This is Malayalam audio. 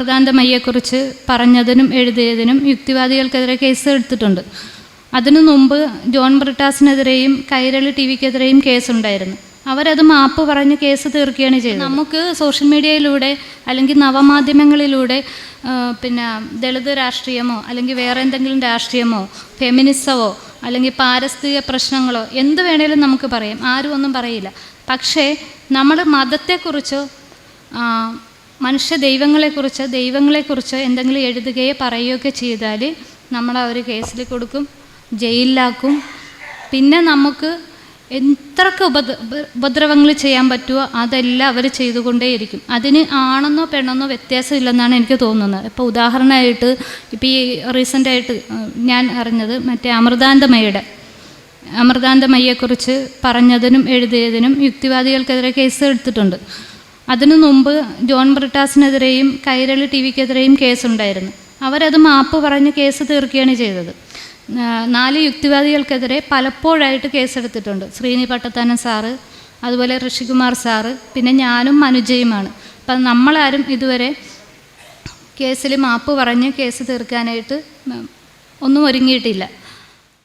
അമൃതാനന്ദമയ്യെക്കുറിച്ച് പറഞ്ഞതിനും എഴുതിയതിനും യുക്തിവാദികൾക്കെതിരെ കേസ് എടുത്തിട്ടുണ്ട്. അതിനു മുമ്പ് ജോൺ ബ്രിട്ടാസിനെതിരെയും കൈരളി ടി വിക്കെതിരെയും കേസുണ്ടായിരുന്നു. അവരത് മാപ്പ് പറഞ്ഞ് കേസ് തീർക്കുകയാണ് ചെയ്തത്. നമുക്ക് സോഷ്യൽ മീഡിയയിലൂടെ അല്ലെങ്കിൽ നവമാധ്യമങ്ങളിലൂടെ പിന്നെ ദളിത് രാഷ്ട്രീയമോ അല്ലെങ്കിൽ വേറെ എന്തെങ്കിലും രാഷ്ട്രീയമോ ഫെമിനിസമോ അല്ലെങ്കിൽ പാരിസ്ഥിതിക പ്രശ്നങ്ങളോ എന്ത് വേണേലും നമുക്ക് പറയാം, ആരും ഒന്നും പറയില്ല. പക്ഷേ നമ്മൾ മതത്തെക്കുറിച്ചോ മനുഷ്യ ദൈവങ്ങളെക്കുറിച്ചോ എന്തെങ്കിലും എഴുതുകയോ പറയുകയൊക്കെ ചെയ്താൽ നമ്മളെ ഒരു കേസിൽ കൊടുക്കും, ജയിലിലാക്കും. പിന്നെ നമുക്ക് എത്രയൊക്കെ ഉപദ്രവങ്ങൾ ചെയ്യാൻ പറ്റുമോ അതെല്ലാം അവർ ചെയ്തുകൊണ്ടേയിരിക്കും. അതിന് ആണെന്നോ പെണ്ണെന്നോ വ്യത്യാസമില്ലെന്നാണ് എനിക്ക് തോന്നുന്നത്. ഇപ്പോൾ ഉദാഹരണമായിട്ട് ഇപ്പോൾ ഈ റീസെൻ്റായിട്ട് ഞാൻ അറിഞ്ഞത് മറ്റേ അമൃതാനന്ദമയ്യെക്കുറിച്ച് പറഞ്ഞതിനും എഴുതിയതിനും യുക്തിവാദികൾക്കെതിരെ കേസ് എടുത്തിട്ടുണ്ട്. അതിനു മുമ്പ് ജോൺ ബ്രിട്ടാസിനെതിരെയും കൈരളി ടി വിക്കെതിരെയും കേസുണ്ടായിരുന്നു. അവരത് മാപ്പ് പറഞ്ഞ് കേസ് തീർക്കുകയാണ് ചെയ്തത്. 4 യുക്തിവാദികൾക്കെതിരെ പലപ്പോഴായിട്ട് കേസെടുത്തിട്ടുണ്ട്. ശ്രീനി പട്ടത്താനം സാറ്, അതുപോലെ ഋഷികുമാർ സാറ്, പിന്നെ ഞാനും മനുജയുമാണ്. അപ്പം നമ്മളാരും ഇതുവരെ കേസിൽ മാപ്പ് പറഞ്ഞ് കേസ് തീർക്കാനായിട്ട് ഒന്നും ഒരുങ്ങിയിട്ടില്ല.